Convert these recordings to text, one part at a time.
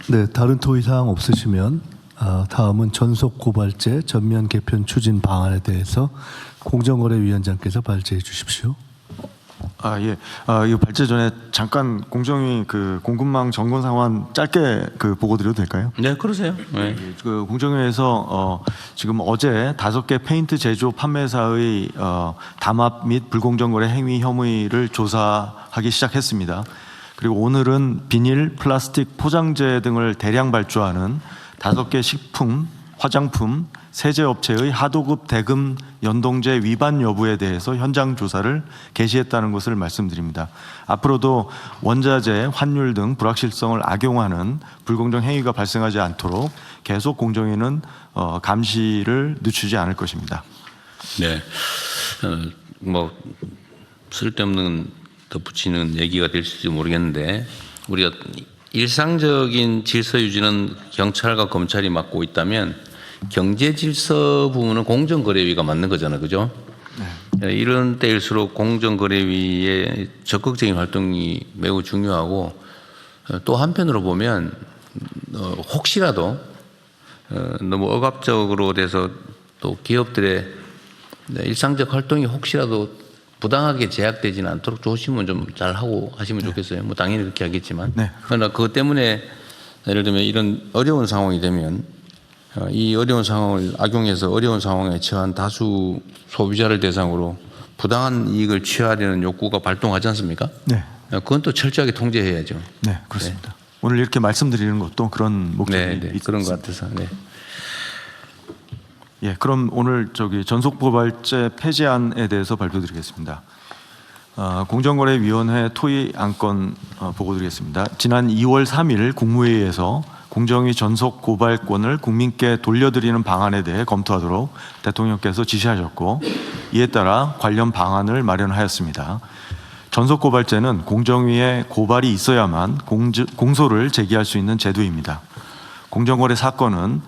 네, 다른 토의 사항 없으시면 다음은 전속 고발제 전면 개편 추진 방안에 대해서 공정거래위원장께서 발제해 주십시오. 예. 이거 발제 전에 잠깐 공정위 그 공급망 점검 상황 짧게 보고 드려도 될까요? 네, 그러세요. 네. 그 공정위에서 지금 어제 5개 페인트 제조 판매사의 담합 및 불공정거래 행위 혐의를 조사하기 시작했습니다. 그리고 오늘은 비닐, 플라스틱, 포장재 등을 대량 발주하는 5개 식품, 화장품, 세제업체의 하도급 대금 연동제 위반 여부에 대해서 현장 조사를 개시했다는 것을 말씀드립니다. 앞으로도 원자재, 환율 등 불확실성을 악용하는 불공정 행위가 발생하지 않도록 계속 공정위는 감시를 늦추지 않을 것입니다. 네. 뭐 쓸데없는 덧붙이는 얘기가 될지 모르겠는데 우리가 일상적인 질서 유지는 경찰과 검찰이 맡고 있다면 경제 질서 부분은 공정거래위가 맡는 거잖아요, 그죠? 네. 이런 때일수록 공정거래위의 적극적인 활동이 매우 중요하고 또 한편으로 보면 혹시라도 너무 억압적으로 돼서 또 기업들의 일상적 활동이 혹시라도 부당하게 제약되지는 않도록 조심은 좀 잘 하고 하시면 좋겠어요. 뭐 당연히 그렇게 하겠지만. 네. 그러나 그것 때문에 예를 들면 이런 어려운 상황이 되면 이 어려운 상황을 악용해서 어려운 상황에 처한 다수 소비자를 대상으로 부당한 이익을 취하려는 욕구가 발동하지 않습니까? 네. 그건 또 철저하게 통제해야죠. 네, 그렇습니다. 오늘 이렇게 말씀드리는 것도 그런 목적이 있습니다. 그런 것 같아서. 네. 예, 그럼 오늘 전속고발제 폐지안에 대해서 발표드리겠습니다. 공정거래위원회 토의 안건 보고드리겠습니다. 지난 2월 3일 국무회의에서 공정위 전속고발권을 국민께 돌려드리는 방안에 대해 검토하도록 대통령께서 지시하셨고 이에 따라 관련 방안을 마련하였습니다. 전속고발제는 공정위에 고발이 있어야만 공소를 제기할 수 있는 제도입니다. 공정거래 사건은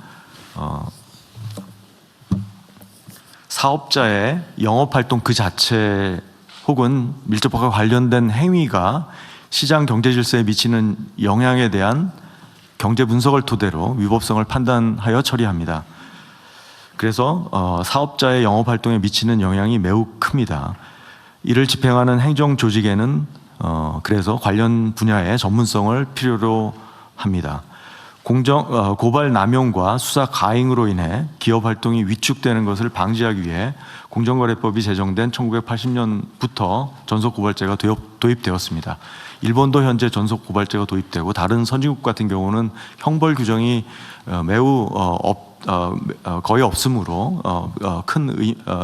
사업자의 영업활동 그 자체 혹은 밀접하게 관련된 행위가 시장 경제 질서에 미치는 영향에 대한 경제 분석을 토대로 위법성을 판단하여 처리합니다. 그래서 사업자의 영업활동에 미치는 영향이 매우 큽니다. 이를 집행하는 행정조직에는 그래서 관련 분야의 전문성을 필요로 합니다. 고발 남용과 수사 가행으로 인해 기업 활동이 위축되는 것을 방지하기 위해 공정거래법이 제정된 1980년부터 전속고발제가 도입되었습니다. 일본도 현재 전속고발제가 도입되고 다른 선진국 같은 경우는 형벌 규정이 매우 거의 없으므로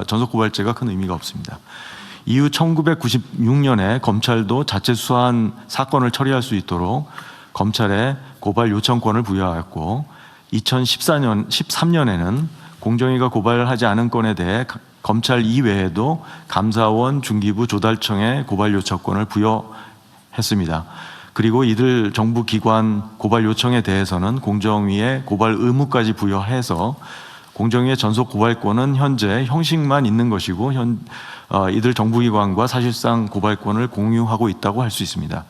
전속고발제가 큰 의미가 없습니다. 이후 1996년에 검찰도 자체 수사한 사건을 처리할 수 있도록 검찰에 고발 요청권을 부여하였고 2013년에는 공정위가 고발하지 않은 건에 대해 검찰 이외에도 감사원, 중기부, 조달청에 고발 요청권을 부여했습니다. 그리고 이들 정부 기관 고발 요청에 대해서는 공정위에 고발 의무까지 부여해서 공정위의 전속 고발권은 현재 형식만 있는 것이고 이들 정부기관과 사실상 고발권을 공유하고 있다고 할 수 있습니다.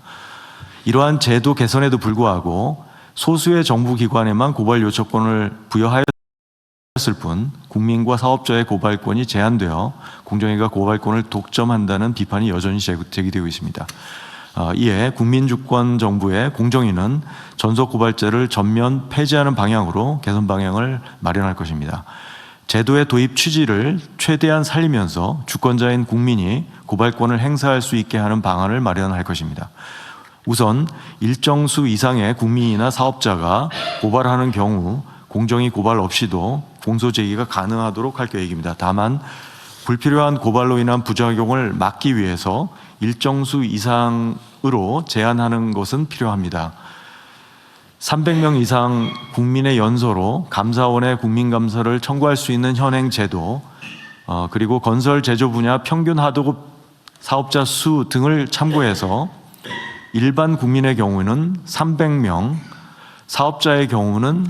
이러한 제도 개선에도 불구하고 소수의 정부기관에만 고발 요청권을 부여하였을 뿐 국민과 사업자의 고발권이 제한되어 공정위가 고발권을 독점한다는 비판이 여전히 제기되고 있습니다. 이에 국민주권정부의 공정위는 전속고발제를 전면 폐지하는 방향으로 개선 방향을 마련할 것입니다. 제도의 도입 취지를 최대한 살리면서 주권자인 국민이 고발권을 행사할 수 있게 하는 방안을 마련할 것입니다. 우선 일정 수 이상의 국민이나 사업자가 고발하는 경우 공정위 고발 없이도 공소 제기가 가능하도록 할 계획입니다. 다만 불필요한 고발로 인한 부작용을 막기 위해서 일정 수 이상으로 제한하는 것은 필요합니다. 300명 이상 국민의 연서로 감사원에 국민감사를 청구할 수 있는 현행 제도, 그리고 건설 제조 분야 평균 하도급 사업자 수 등을 참고해서 일반 국민의 경우는 300명, 사업자의 경우는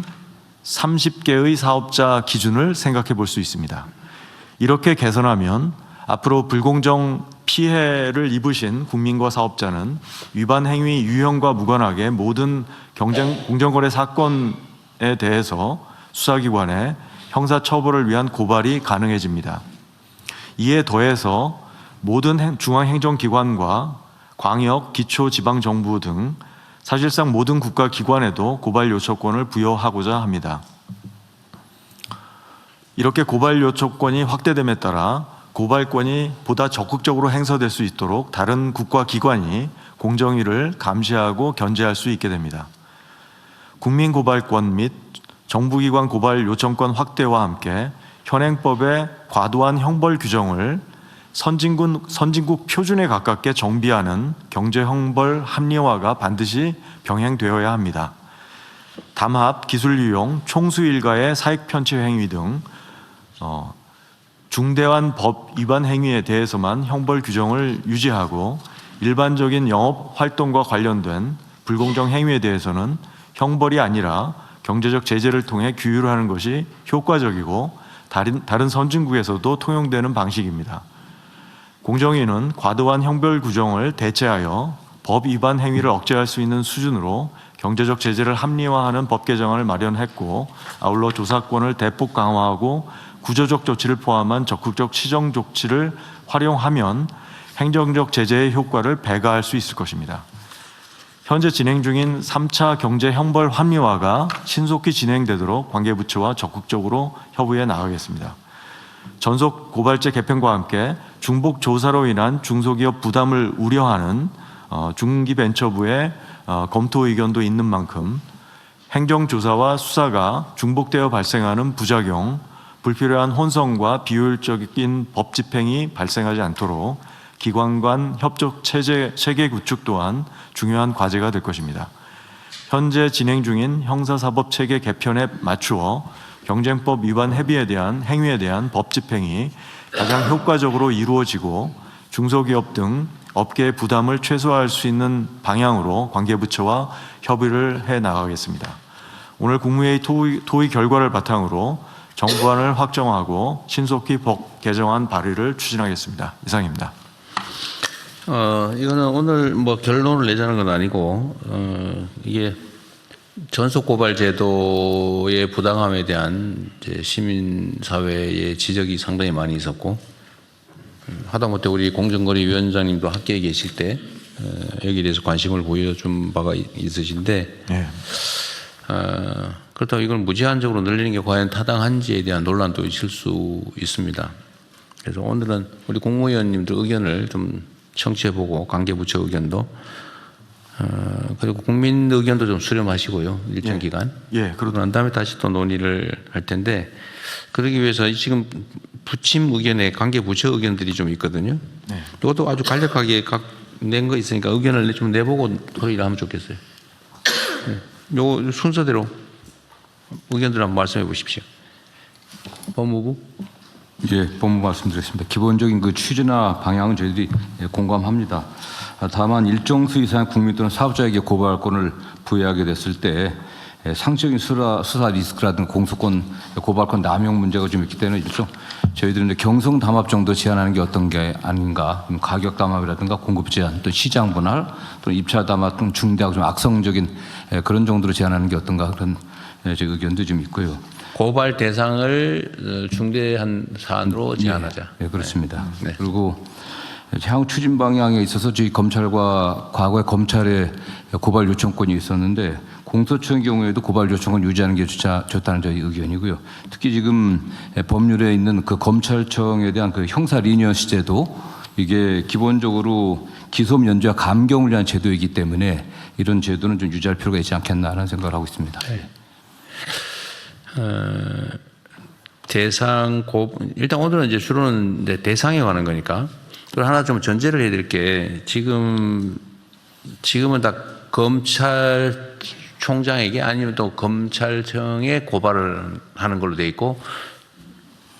30개의 사업자 기준을 생각해 볼 수 있습니다. 이렇게 개선하면 앞으로 불공정 피해를 입으신 국민과 사업자는 위반 행위 유형과 무관하게 모든 공정거래 사건에 대해서 수사기관에 형사처벌을 위한 고발이 가능해집니다. 이에 더해서 모든 중앙행정기관과 광역, 기초지방정부 등 사실상 모든 국가기관에도 고발 요청권을 부여하고자 합니다. 이렇게 고발 요청권이 확대됨에 따라 고발권이 보다 적극적으로 행사될 수 있도록 다른 국가기관이 공정위를 감시하고 견제할 수 있게 됩니다. 국민고발권 및 정부기관 고발 요청권 확대와 함께 현행법의 과도한 형벌 규정을 선진국 표준에 가깝게 정비하는 경제형벌 합리화가 반드시 병행되어야 합니다. 담합, 기술유용, 총수 일가의 사익 편취 행위 등 중대한 법 위반 행위에 대해서만 형벌 규정을 유지하고 일반적인 영업 활동과 관련된 불공정 행위에 대해서는 형벌이 아니라 경제적 제재를 통해 규율하는 것이 효과적이고 다른 선진국에서도 통용되는 방식입니다. 공정위는 과도한 형벌 규정을 대체하여 법 위반 행위를 억제할 수 있는 수준으로 경제적 제재를 합리화하는 법 개정을 마련했고, 아울러 조사권을 대폭 강화하고 구조적 조치를 포함한 적극적 시정 조치를 활용하면 행정적 제재의 효과를 배가할 수 있을 것입니다. 현재 진행 중인 3차 경제 형벌 합리화가 신속히 진행되도록 관계부처와 적극적으로 협의해 나가겠습니다. 전속 고발제 개편과 함께 중복 조사로 인한 중소기업 부담을 우려하는 중기벤처부의 검토 의견도 있는 만큼 행정조사와 수사가 중복되어 발생하는 부작용, 불필요한 혼선과 비효율적인 법 집행이 발생하지 않도록 기관 간 협력 체계 구축 또한 중요한 과제가 될 것입니다. 현재 진행 중인 형사사법 체계 개편에 맞추어 경쟁법 위반 행위에 대한 법 집행이 가장 효과적으로 이루어지고 중소기업 등 업계의 부담을 최소화할 수 있는 방향으로 관계부처와 협의를 해 나가겠습니다. 오늘 국무회의 토의 결과를 바탕으로 정부안을 확정하고 신속히 법 개정안 발의를 추진하겠습니다. 이상입니다. 이거는 오늘 뭐 결론을 내자는 건 아니고, 이게 전속 고발 제도의 부당함에 대한 이제 시민사회의 지적이 상당히 많이 있었고, 하다못해 우리 공정거래위원장님도 학계에 계실 때 여기에 대해서 관심을 보여준 바가 있으신데, 네. 그렇다고 이걸 무제한적으로 늘리는 게 과연 타당한지에 대한 논란도 있을 수 있습니다. 그래서 오늘은 우리 국무위원님들 의견을 좀 청취해보고 관계부처 의견도 그리고 국민 의견도 좀 수렴하시고요, 일정 기간. 그러고 난 다음에 다시 또 논의를 할 텐데, 그러기 위해서 지금 부침 의견에 관계부처 의견들이 좀 있거든요. 네. 이것도 아주 간략하게 낸 거 있으니까 의견을 좀 내보고 토의를 하면 좋겠어요. 요 순서대로 의견들 한번 말씀해 보십시오. 법무부. 예, 법무부 말씀드리겠습니다. 기본적인 그 취지나 방향은 저희들이 공감합니다. 다만 일정 수 이상의 국민 또는 사업자에게 고발권을 부여하게 됐을 때 상식적인 수사 리스크라든가 공소권, 고발권 남용 문제가 좀 있기 때문에 저희들은 경성 담합 정도 제한하는 게 어떤 게 아닌가, 가격 담합이라든가 공급 제한, 또 시장 분할, 또 입찰 담합 등 중대하고 좀 악성적인 그런 정도로 제한하는 게 어떤가, 그런 제 의견도 좀 있고요. 고발 대상을 중대한 사안으로 제한하자. 네, 그렇습니다. 네. 그리고 향후 추진 방향에 있어서 저희 검찰과 과거에 검찰에 고발 요청권이 있었는데 공소청의 경우에도 고발 요청을 유지하는 게 좋다는 저희 의견이고요. 특히 지금 법률에 있는 그 검찰청에 대한 그 형사 리니언시 제도, 이게 기본적으로 기소 연주와 감경을 위한 제도이기 때문에 이런 제도는 좀 유지할 필요가 있지 않겠나 하는 생각을 하고 있습니다. 네. 일단 오늘은 이제 주로는 이제 대상에 관한 거니까. 또 하나 좀 전제를 해야 될 게, 지금은 다 검찰총장에게 아니면 또 검찰청에 고발을 하는 걸로 돼 있고,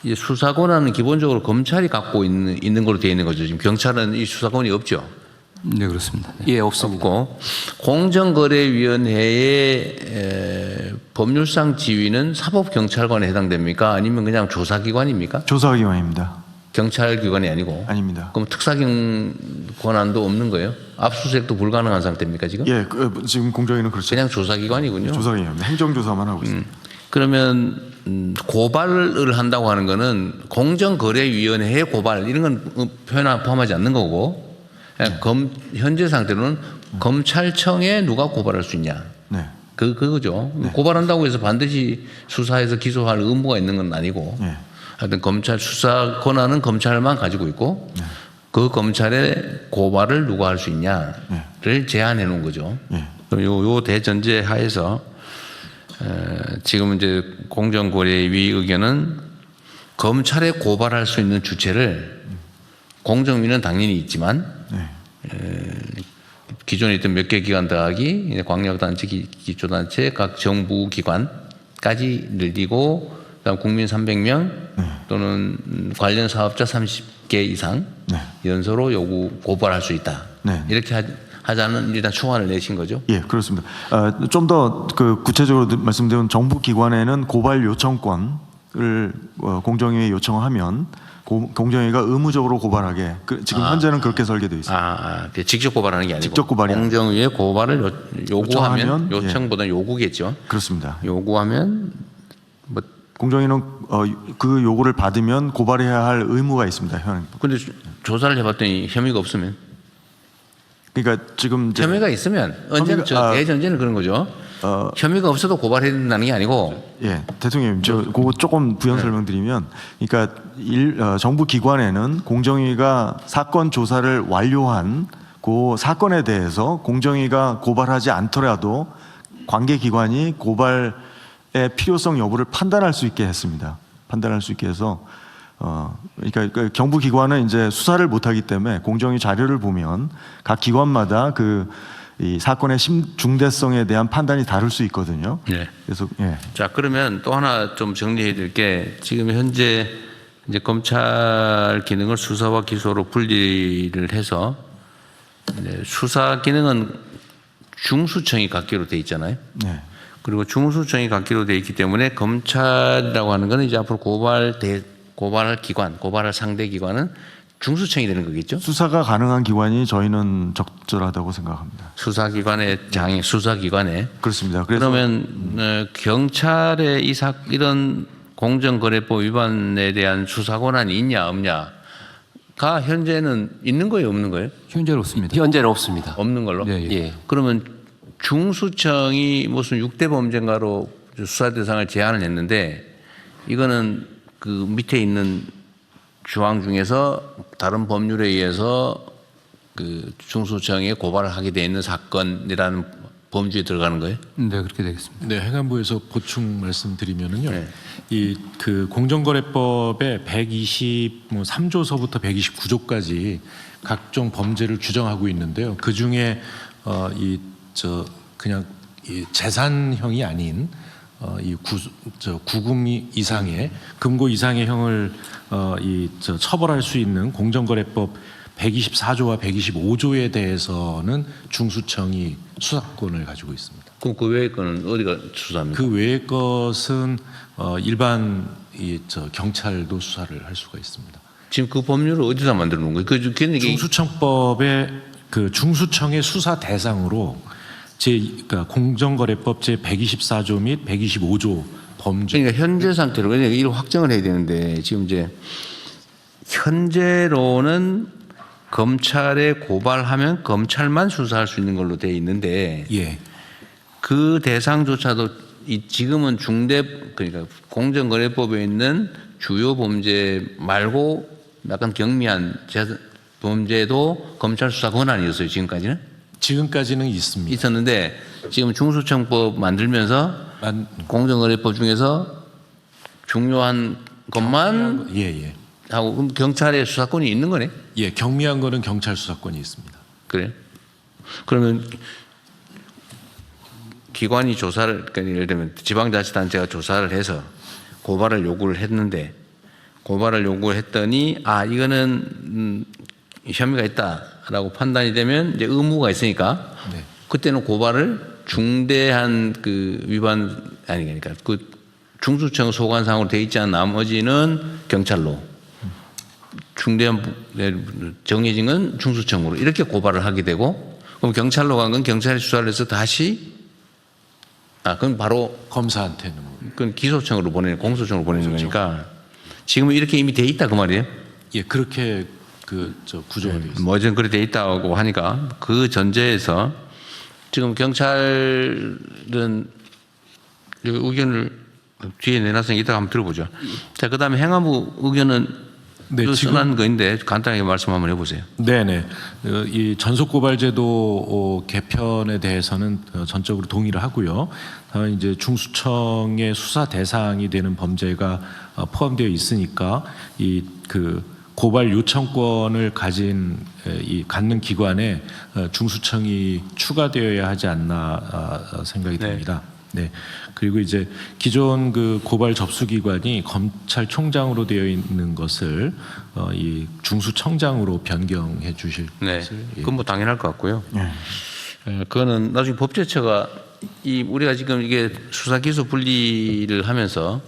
이제 수사권은 기본적으로 검찰이 갖고 있는 걸로 돼 있는 거죠. 지금 경찰은 이 수사권이 없죠. 네, 그렇습니다. 예, 없고, 공정거래위원회의 법률상 지위는 사법경찰관에 해당됩니까? 아니면 그냥 조사기관입니까? 조사기관입니다. 경찰 기관이 아니고. 아닙니다. 그럼 특사경 권한도 없는 거예요? 압수수색도 불가능한 상태입니까 지금? 예, 지금 공정위는 그렇죠. 그냥 조사기관이군요. 조사기관입니다. 행정조사만 하고 있습니다. 그러면 고발을 한다고 하는 거는 공정거래위원회에 고발 이런 건 포함하지 않는 거고 현재 상태로는 검찰청에 누가 고발할 수 있냐. 네. 그거죠. 고발한다고 해서 반드시 수사해서 기소할 의무가 있는 건 아니고 네. 하여튼 검찰 수사 권한은 검찰만 가지고 있고 그 검찰의 고발을 누가 할 수 있냐를 제한해 놓은 거죠. 네. 그럼 요 대전제 하에서 지금 이제 공정거래위 의견은 검찰에 고발할 수 있는 주체를 공정위는 당연히 있지만 기존에 있던 몇 개 기관 더하기 광역단체, 기초단체, 각 정부기관까지 늘리고 그다음 국민 300명 또는 관련 사업자 30개 이상 연소로 요구 고발할 수 있다. 네. 이렇게 하자는 일단 초안을 내신 거죠. 예, 그렇습니다. 좀 더 그 구체적으로 말씀드리면 정부 기관에는 고발 요청권을 공정위에 요청하면 공정위가 의무적으로 고발하게 지금 현재는 그렇게 설계되어 있습니다. 직접 고발하는 게 아니고 직접 고발이 공정위에 고발을 요구하면 요청하면, 요청보다 요구겠죠. 그렇습니다. 요구하면 뭐 공정위는 그 요구를 받으면 고발해야 할 의무가 있습니다. 현. 근데 조사를 해봤더니 혐의가 없으면 그러니까 지금 이제 혐의가 있으면 언제는 대전제는 그런 거죠. 혐의가 없어도 고발해야 된다는 게 아니고 예, 대통령님, 저 그거 조금 부연 설명드리면, 그러니까 정부 기관에는 공정위가 사건 조사를 완료한 그 사건에 대해서 공정위가 고발하지 않더라도 관계 기관이 고발의 필요성 여부를 판단할 수 있게 했습니다. 판단할 수 있게 해서 그러니까 정부 기관은 이제 수사를 못하기 때문에 공정위 자료를 보면 각 기관마다 이 사건의 중대성에 대한 판단이 다를 수 있거든요. 네. 그래서 예. 자 그러면 또 하나 좀 정리해 드릴 게 지금 현재 이제 검찰 기능을 수사와 기소로 분리를 해서 수사 기능은 중수청이 갖기로 돼 있잖아요. 네. 그리고 중수청이 갖기로 돼 있기 때문에 검찰이라고 하는 거는 이제 앞으로 고발할 기관, 고발할 상대 기관은 중수청이 되는 거겠죠? 수사가 가능한 기관이 저희는 적절하다고 생각합니다. 수사기관에. 그렇습니다. 그래서 그러면 경찰의 이런 공정거래법 위반에 대한 수사 권한이 있냐 없냐가 현재는 있는 거예요, 없는 거예요? 현재는 없습니다. 현재는 없습니다. 없는 걸로? 예, 예. 예. 그러면 중수청이 무슨 6대 범죄인가로 수사 대상을 제한을 했는데 이거는 그 밑에 있는 조항 중에서 다른 법률에 의해서 그 중수청에 고발을 하게 돼 있는 사건이라는 범주에 들어가는 거예요? 네, 그렇게 되겠습니다. 네, 행안부에서 보충 말씀드리면은요. 네. 이 그 공정거래법의 123조서부터 129조까지 각종 범죄를 규정하고 있는데요. 그 중에 그냥 이 재산형이 아닌 구금 이상의 금고 이상의 형을 처벌할 수 있는 공정거래법 124조와 125조에 대해서는 중수청이 수사권을 가지고 있습니다. 그럼 그 외의 거는 어디가 수사합니까? 그 외의 것은 일반 경찰도 수사를 할 수가 있습니다. 지금 그 법률을 어디다 만들어 놓은 거예요? 중수청법의 그 중수청의 수사 대상으로 그러니까 공정거래법 제 124조 및 125조 범죄. 그러니까 현재 상태로 그러니까 이걸 확정을 해야 되는데 지금 이제 현재로는 검찰에 고발하면 검찰만 수사할 수 있는 걸로 되어 있는데 예. 그 대상조차도 지금은 그러니까 공정거래법에 있는 주요 범죄 말고 약간 경미한 범죄도 검찰 수사 권한이었어요, 지금까지는? 지금까지는 있습니다. 있었는데 지금 중수청법 만들면서 공정거래법 중에서 중요한 것만 예. 하고 그럼 경찰의 수사권이 있는 거네? 예, 경미한 거는 경찰 수사권이 있습니다. 그래? 그러면 기관이 조사를 그러니까 예를 들면 지방자치단체가 조사를 해서 고발을 요구를 했는데 고발을 요구했더니 이거는 혐의가 있다라고 판단이 되면 이제 의무가 있으니까 네. 그때는 고발을 중대한 그 위반 그러니까 그 중수청 소관상으로 돼 있지 않은 나머지는 경찰로 중대한 정해진 건 중수청으로 이렇게 고발을 하게 되고, 그럼 경찰로 간 건 경찰이 수사를 해서 다시 그건 바로 검사한테는 그건 기소청으로 보내는, 공소청으로 보내는 거니까 지금은 이렇게 이미 돼 있다 그 말이에요. 예, 그렇게 구조가 되어 있습니다. 뭐 좀 그래 돼 있다고 하니까 그 전제에서 지금 경찰은 의견을 뒤에 내놨으니까 이따가 한번 들어보죠. 자, 그다음에 행안부 의견은 네, 써난 거인데 간단하게 말씀 한번 해보세요. 네네. 이 전속고발제도 개편에 대해서는 전적으로 동의를 하고요. 다만 이제 중수청의 수사 대상이 되는 범죄가 포함되어 있으니까 이 고발 요청권을 갖는 기관에 중수청이 추가되어야 하지 않나 생각이 듭니다. 네. 그리고 이제 기존 고발 접수 기관이 검찰총장으로 되어 있는 것을 이 중수청장으로 변경해 주실 것을. 그건 뭐 당연할 것 같고요. 그거는 나중에 법제처가 우리가 지금 이게 수사 기소 분리를 하면서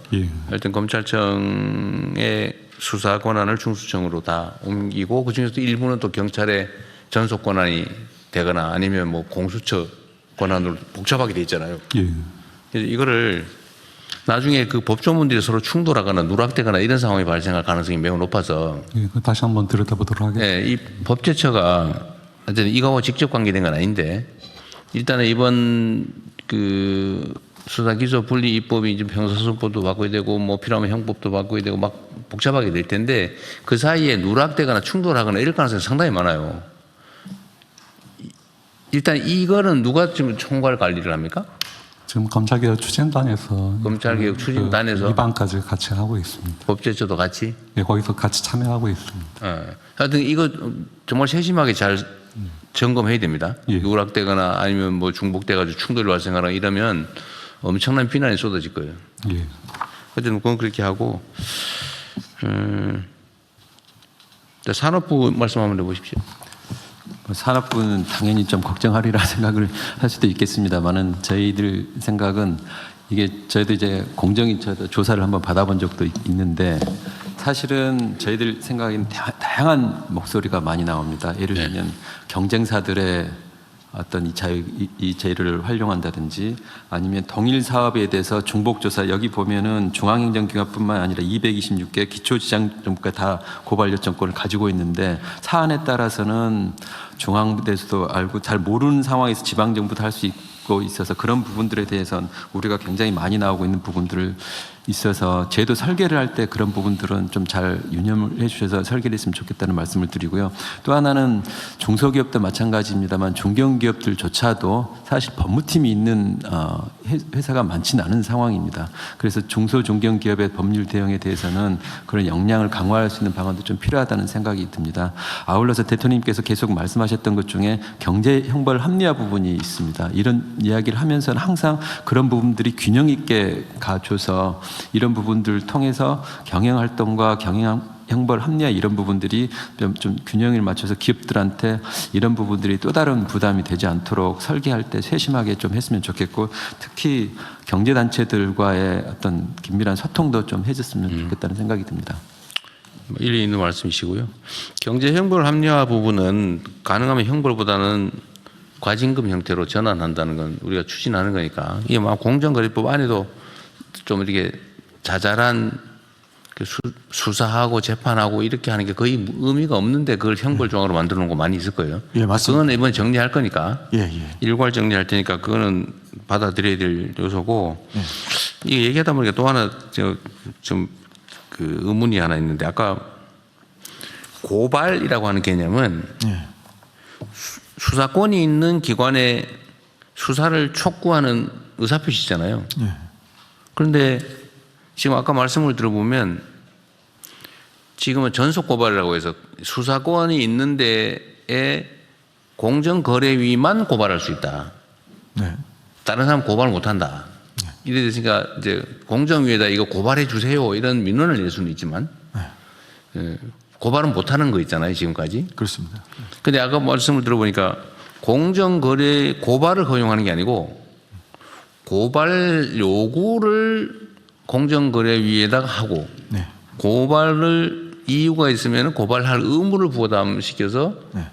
하여튼 검찰청의 수사 권한을 중수청으로 다 옮기고 그중에서도 일부는 또 경찰의 전속 권한이 되거나 아니면 뭐 공수처 권한으로 복잡하게 돼 있잖아요. 그래서 이거를 나중에 그 법조문들이 서로 충돌하거나 누락되거나 이런 상황이 발생할 가능성이 매우 높아서 다시 한번 들여다보도록 하겠습니다. 이 법제처가 어쨌든 이거와 직접 관계된 건 아닌데 일단은 이번 수사 기소 분리 입법이 이제 형사소송법도 바꿔야 되고 뭐 필요하면 형법도 바꿔야 되고 막 복잡하게 될 텐데 그 사이에 누락되거나 충돌하거나 이럴 가능성이 상당히 많아요. 일단 이거는 누가 지금 총괄 관리를 합니까? 지금 검찰개혁 추진단에서 검찰개혁 추진단에서 입안까지 같이 하고 있습니다. 법제처도 같이? 거기서 같이 참여하고 있습니다. 하여튼 이거 정말 세심하게 잘 점검해야 됩니다. 누락되거나 아니면 뭐 중복돼가지고 충돌이 발생하거나 이러면 엄청난 비난이 쏟아질 거예요. 하여튼 그건 그렇게 하고 산업부 말씀 한번 해보십시오. 산업부는 당연히 좀 걱정하리라 생각을 할 수도 있겠습니다만은 저희들 생각은 이게 저희도 이제 공정위 조사를 한번 받아본 적도 있는데 사실은 저희들 생각에는 다양한 목소리가 많이 나옵니다. 예를 들면 경쟁사들의 어떤 이 자유를 활용한다든지 아니면 동일 사업에 대해서 중복조사 여기 보면은 중앙행정기관뿐만 아니라 226개 기초지방정부가 다 고발 요청권을 가지고 있는데 사안에 따라서는 중앙부에서도 알고 잘 모르는 상황에서 지방정부도 할 수 있고 있어서 그런 부분들에 대해서는 우리가 굉장히 많이 나오고 있는 부분들을 있어서 제도 설계를 할 때 그런 부분들은 좀 잘 유념을 해주셔서 설계를 했으면 좋겠다는 말씀을 드리고요. 또 하나는 중소기업도 마찬가지입니다만 중견기업들조차도 사실 법무팀이 있는 회사가 많지는 않은 상황입니다. 그래서 중소중견기업의 법률 대응에 대해서는 그런 역량을 강화할 수 있는 방안도 좀 필요하다는 생각이 듭니다. 아울러서 대통령님께서 계속 말씀하셨던 것 중에 경제형벌 합리화 부분이 있습니다. 이런 이야기를 하면서는 항상 그런 부분들이 균형 있게 가줘서 이런 부분들을 통해서 경영활동과 경영형벌 합리화 이런 부분들이 좀 균형을 맞춰서 기업들한테 이런 부분들이 또 다른 부담이 되지 않도록 설계할 때 세심하게 좀 했으면 좋겠고 특히 경제단체들과의 어떤 긴밀한 소통도 좀 해줬으면 좋겠다는 생각이 듭니다. 일리 있는 말씀이시고요. 경제형벌 합리화 부분은 가능하면 형벌보다는 과징금 형태로 전환한다는 건 우리가 추진하는 거니까 이게 막 공정거래법 안에도 좀 이렇게 자잘한 수사하고 재판하고 이렇게 하는 게 거의 의미가 없는데 그걸 형벌 조항으로 만들어 놓은 거 많이 있을 거예요. 예, 맞습니다. 그건 이번에 정리할 거니까. 예. 일괄 정리할 테니까 그거는 받아들여야 될 요소고. 이게 얘기하다 보니까 또 하나 좀 의문이 하나 있는데 아까 고발이라고 하는 개념은 수사권이 있는 기관에 수사를 촉구하는 의사표시잖아요. 그런데 지금 아까 말씀을 들어보면 지금은 전속고발이라고 해서 수사권이 있는 데에 공정거래위만 고발할 수 있다. 다른 사람 고발 못한다. 이래 됐으니까 이제 공정위에다 이거 고발해 주세요 이런 민원을 낼 수는 있지만 고발은 못하는 거 있잖아요 지금까지. 그렇습니다. 근데 아까 말씀을 들어보니까 공정거래 고발을 허용하는 게 아니고 고발 요구를 공정거래위에다가 하고 고발을 이유가 있으면 고발할 의무를 부담시켜서 네.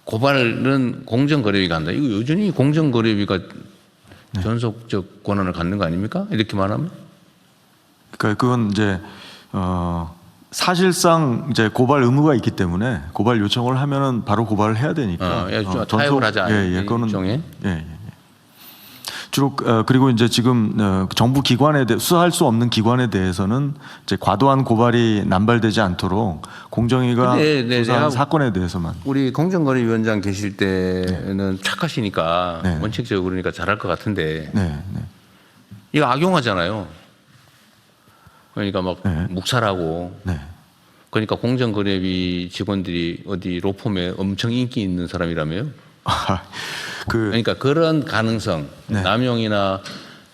고발은 공정거래위가 한다. 이거 여전히 공정거래위가 네. 전속적 권한을 갖는 거 아닙니까? 이렇게 말하면? 그러니까 그건 이제 사실상 이제 고발 의무가 있기 때문에 고발 요청을 하면은 바로 고발을 해야 되니까. 타협을 하자. 그거는 일종의. 예. 주로 그리고 이제 지금 정부 기관에 대해 수사할 수 없는 기관에 대해서는 이제 과도한 고발이 남발되지 않도록 공정위가 조사한 사건에 대해서만. 우리 공정거래위원장 계실 때는 착하시니까 네. 원칙적으로 그러니까 잘할 것 같은데 네. 이거 악용하잖아요. 그러니까 막 네. 묵살하고 네. 그러니까 공정거래위 직원들이 어디 로펌에 엄청 인기 있는 사람이라며요. 그러니까 그런 가능성, 네. 남용이나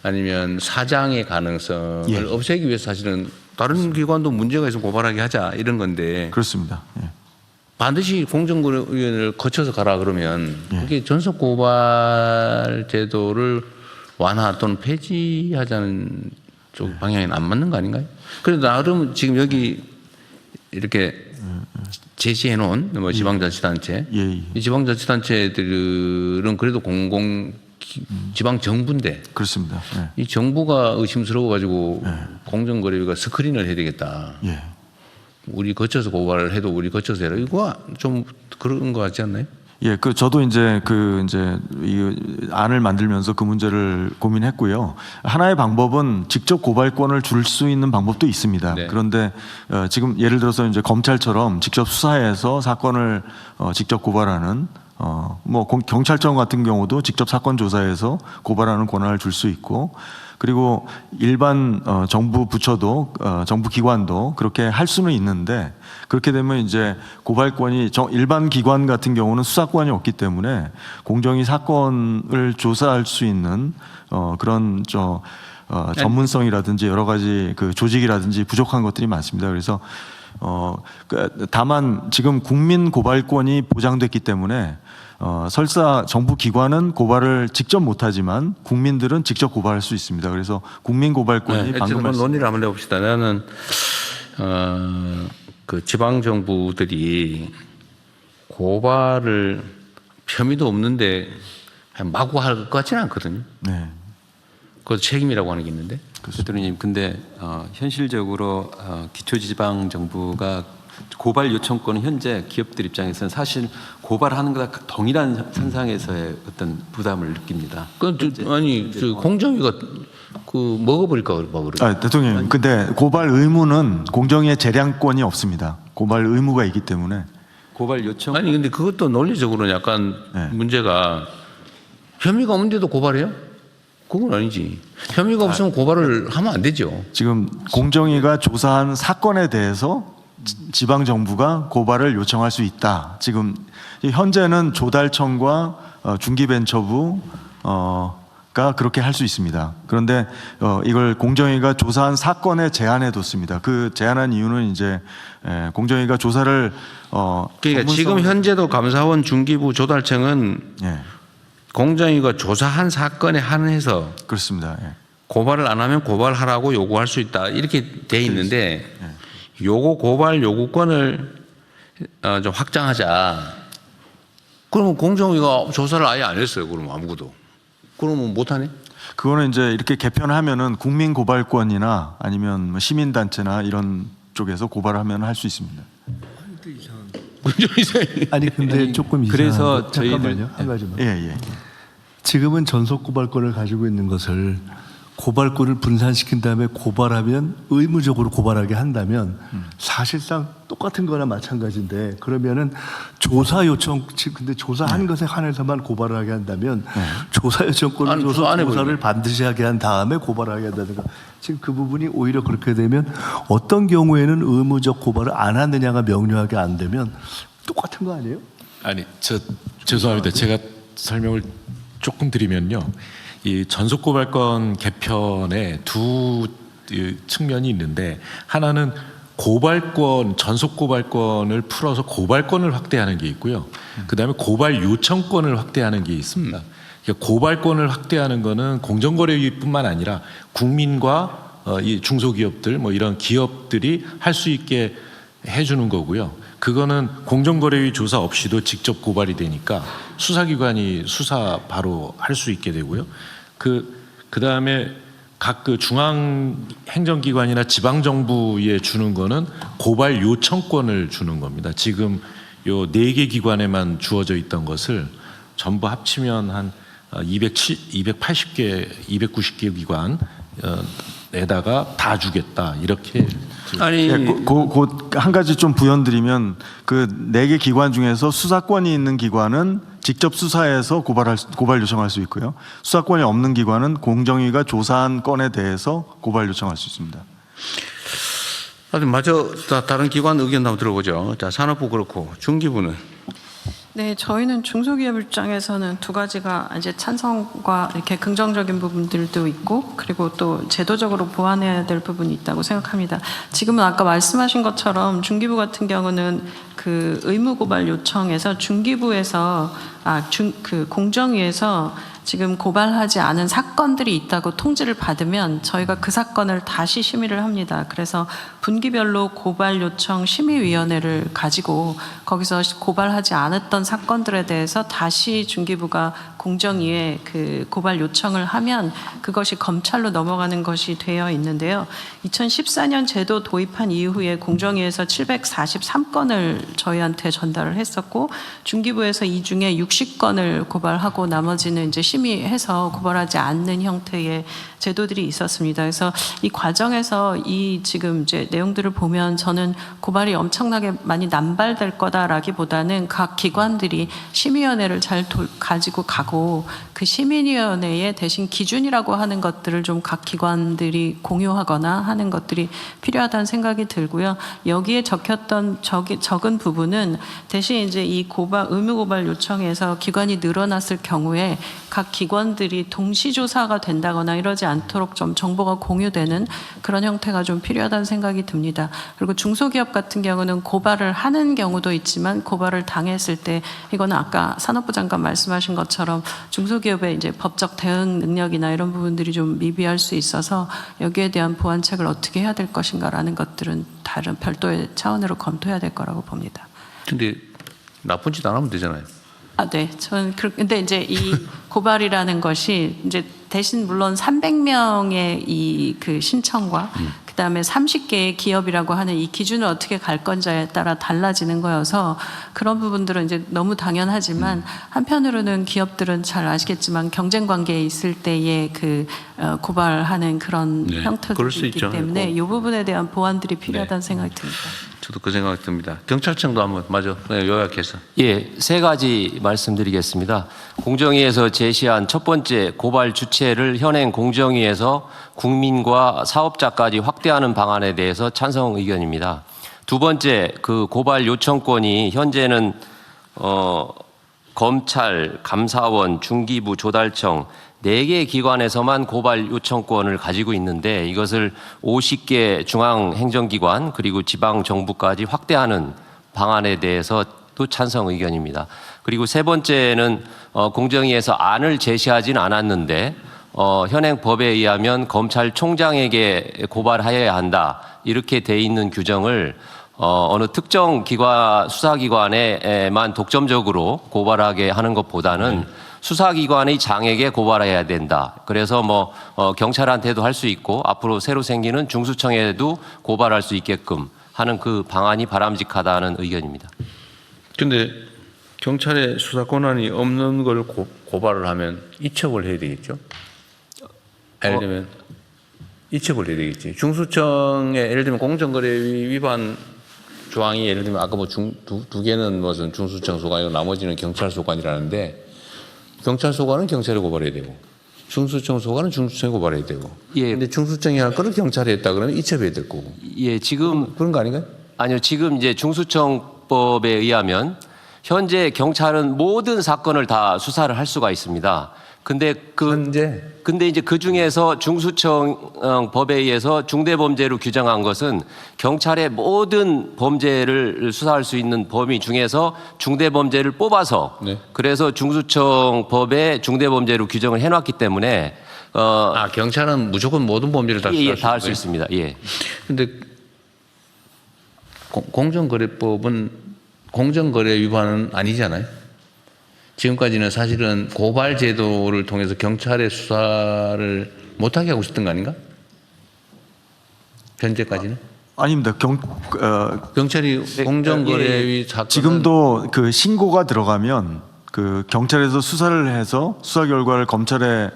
아니면 사장의 가능성을 예. 없애기 위해서 사실은 다른 기관도 문제가 있으면 고발하게 하자 이런 건데 그렇습니다. 예. 반드시 공정거래위원회를 거쳐서 가라 그러면 예. 그게 전속 고발 제도를 완화 또는 폐지하자는 쪽 방향이 안 맞는 거 아닌가요? 그래도 나름 지금 여기 이렇게 제시해 놓은 뭐 지방자치단체, 예. 이 지방자치단체들은 그래도 지방정부인데 그렇습니다. 예. 이 정부가 의심스러워 가지고 공정거래위가 스크린을 해야 되겠다. 예. 우리 거쳐서 고발을 해도 우리 거쳐서 해라. 이거 좀 그런 거 같지 않나요? 예, 저도 이제 이 안을 만들면서 그 문제를 고민했고요. 하나의 방법은 직접 고발권을 줄 수 있는 방법도 있습니다. 네. 그런데 지금 예를 들어서 이제 검찰처럼 직접 수사해서 사건을 직접 고발하는 경찰청 같은 경우도 직접 사건 조사해서 고발하는 권한을 줄 수 있고, 그리고 일반 정부 부처도 정부 기관도 그렇게 할 수는 있는데, 그렇게 되면 이제 고발권이 일반 기관 같은 경우는 수사권이 없기 때문에 공정위 사건을 조사할 수 있는 그런 전문성이라든지 여러 가지 그 조직이라든지 부족한 것들이 많습니다. 그래서 다만 지금 국민 고발권이 보장됐기 때문에 설사 정부 기관은 고발을 직접 못하지만 국민들은 직접 고발할 수 있습니다. 그래서 국민 고발권이 방금 한번 논의를 한번 해봅시다. 나는 그 지방 정부들이 고발을 혐의도 없는데 마구 할 것 같지는 않거든요. 네. 그것도 책임이라고 하는 게 있는데. 대통령님, 근데 현실적으로 기초지방정부가 고발 요청권은 현재 기업들 입장에서는 사실 고발하는 것과 동일한 선상에서의 어떤 부담을 느낍니다. 아니, 공정위가 먹어버릴까 봐. 대통령, 근데 고발 의무는 공정위의 재량권이 없습니다. 고발 의무가 있기 때문에. 고발 요청. 아니, 근데 그것도 논리적으로는 약간 네. 문제가 혐의가 없는데도 고발해요? 그건 아니지. 혐의가 없으면 고발을 하면 안 되죠. 지금 공정위가 조사한 사건에 대해서 지방 정부가 고발을 요청할 수 있다. 지금 현재는 조달청과 중기벤처부가 그렇게 할 수 있습니다. 그런데 이걸 공정위가 조사한 사건에 제한해 뒀습니다. 그 제한한 이유는 이제 공정위가 조사를 그러니까 지금 현재도 감사원, 중기부, 조달청은 예, 공정위가 조사한 사건에 한해서 그렇습니다. 예. 고발을 안 하면 고발하라고 요구할 수 있다. 이렇게 돼 있는데 요거 고발 요구권을 좀 확장하자. 그러면 공정위가 조사를 아예 안 했어요. 그러면 아무것도. 그러면 못하네? 그거는 이제 이렇게 개편하면은 국민 고발권이나 아니면 뭐 시민단체나 이런 쪽에서 고발하면 할 수 있습니다. 아니 근데 조금 이상한 그래서 것, 저희들 잠깐만요. 한 가지만. 예. 지금은 전속 고발권을 가지고 있는 것을 고발권을 분산시킨 다음에 고발하면 의무적으로 고발하게 한다면 사실상 똑같은 거나 마찬가지인데, 그러면은 조사 요청, 근데 조사한 것에 한해서만 고발을 하게 한다면 조사 요청권을 아니, 줘서 안 조사를 해버리네. 반드시 하게 한 다음에 고발하게 한다든가. 지금 그 부분이 오히려 그렇게 되면 어떤 경우에는 의무적 고발을 안 하느냐가 명료하게 안 되면 똑같은 거 아니에요? 아니, 죄송합니다. 제가 설명을 조금 드리면요. 이 전속고발권 개편에 두 측면이 있는데, 하나는 고발권, 전속고발권을 풀어서 고발권을 확대하는 게 있고요. 그다음에 고발 요청권을 확대하는 게 있습니다. 그러니까 고발권을 확대하는 거는 공정거래위뿐만 아니라 국민과 이 중소기업들 뭐 이런 기업들이 할 수 있게 해주는 거고요. 그거는 공정거래위 조사 없이도 직접 고발이 되니까 수사기관이 수사 바로 할 수 있게 되고요. 그다음에 각 그 중앙 행정기관이나 지방 정부에 주는 거는 고발 요청권을 주는 겁니다. 지금 요 4개 기관에만 주어져 있던 것을 전부 합치면 한 280개, 290개 기관에다가 다 주겠다 이렇게. 아니 한 가지 좀 부연드리면 그 4개 기관 중에서 수사권이 있는 기관은 직접 수사해서 고발 요청할 수 있고요. 수사권이 없는 기관은 공정위가 조사한 건에 대해서 고발 요청할 수 있습니다. 마저 다른 기관 의견 한번 들어보죠. 자, 산업부 그렇고 중기부는. 네, 저희는 중소기업 입장에서는 두 가지가 이제 찬성과 이렇게 긍정적인 부분들도 있고, 그리고 또 제도적으로 보완해야 될 부분이 있다고 생각합니다. 지금은 아까 말씀하신 것처럼 중기부 같은 경우는 그 의무 고발 요청에서 중기부에서 그 공정위에서 지금 고발하지 않은 사건들이 있다고 통지를 받으면 저희가 그 사건을 다시 심의를 합니다. 그래서 분기별로 고발 요청 심의위원회를 가지고 거기서 고발하지 않았던 사건들에 대해서 다시 중기부가 공정위에 그 고발 요청을 하면 그것이 검찰로 넘어가는 것이 되어 있는데요. 2014년 제도 도입한 이후에 공정위에서 743건을 저희한테 전달을 했었고, 중기부에서 이 중에 60건을 고발하고 나머지는 이제 심의해서 고발하지 않는 형태의 제도들이 있었습니다. 그래서 이 과정에서 이 지금 이제 내용들을 보면 저는 고발이 엄청나게 많이 남발될 거다라기보다는 각 기관들이 심의위원회를 잘 가지고 가고, 그 심의위원회에 대신 기준이라고 하는 것들을 좀 각 기관들이 공유하거나 하는 것들이 필요하다는 생각이 들고요. 여기에 적혔던 적은 부분은 대신 이제 이 의무 고발 요청에서 기관이 늘어났을 경우에 각 기관들이 동시조사가 된다거나 이러지 않도록 좀 정보가 공유되는 그런 형태가 좀 필요하다는 생각이 듭니다. 그리고 중소기업 같은 경우는 고발을 하는 경우도 있지만 고발을 당했을 때 이거는 아까 산업부 장관 말씀하신 것처럼 중소기업의 이제 법적 대응 능력이나 이런 부분들이 좀 미비할 수 있어서 여기에 대한 보완책을 어떻게 해야 될 것인가라는 것들은 다른 별도의 차원으로 검토해야 될 거라고 봅니다. 근데 나쁜 짓 안 하면 되잖아요. 네. 저는 근데 이제 이 고발이라는 것이 이제 대신 물론 300명의 이 그 신청과 그다음에 30개의 기업이라고 하는 이 기준을 어떻게 갈 건지에 따라 달라지는 거여서 그런 부분들은 이제 너무 당연하지만 한편으로는 기업들은 잘 아시겠지만 경쟁 관계에 있을 때의 그 고발하는 그런 그럴 형태들이 수 있기 있죠. 때문에 이 부분에 대한 보완들이 필요하다는 생각이 듭니다. 저도 그 생각이 듭니다. 경찰청도 한번 마저 요약해서. 예, 3가지 말씀드리겠습니다. 공정위에서 제시한 첫 번째 고발 주체를 현행 공정위에서 국민과 사업자까지 확대하는 방안에 대해서 찬성 의견입니다. 두 번째, 그 고발 요청권이 현재는 검찰, 감사원, 중기부, 조달청 4개 기관에서만 고발 요청권을 가지고 있는데 이것을 50개 중앙행정기관 그리고 지방정부까지 확대하는 방안에 대해서 또 찬성 의견입니다. 그리고 세 번째는 공정위에서 안을 제시하진 않았는데 현행 법에 의하면 검찰총장에게 고발하여야 한다 이렇게 돼 있는 규정을 어느 특정 기관 수사기관에만 독점적으로 고발하게 하는 것보다는 수사기관의 장에게 고발해야 된다. 그래서 경찰한테도 할 수 있고 앞으로 새로 생기는 중수청에도 고발할 수 있게끔 하는 그 방안이 바람직하다는 의견입니다. 근데 경찰의 수사 권한이 없는 걸 고발을 하면 이첩을 해야 되겠죠? 예를 들면 이첩을 해야 되겠지. 중수청에 예를 들면 공정거래위 위반 조항이 예를 들면 아까 두 개는 무슨 중수청 소관이고 나머지는 경찰 소관이라는데 경찰 소관은 경찰에 고발해야 되고 중수청 소관은 중수청에 고발해야 되고. 예. 근데 중수청이 할 거를 경찰이 했다 그러면 이첩해야 될 거고. 예, 지금 그런 거 아닌가요? 아니요, 지금 이제 중수청법에 의하면 현재 경찰은 모든 사건을 다 수사를 할 수가 있습니다. 근데 이제 그 중에서 중수청 법에 의해서 중대범죄로 규정한 것은 경찰의 모든 범죄를 수사할 수 있는 범위 중에서 중대범죄를 뽑아서 그래서 중수청 법에 중대범죄로 규정을 해놨기 때문에 경찰은 무조건 모든 범죄를 다 다 할 수 있습니다. 예. 근데 공정거래법은 공정거래 위반은 아니잖아요. 지금까지는 사실은 고발 제도를 통해서 경찰의 수사를 못하게 하고 있었던 거 아닌가? 현재까지는? 아닙니다. 경찰이 공정거래위 사건 지금도 그 신고가 들어가면 그 경찰에서 수사를 해서 수사 결과를 검찰에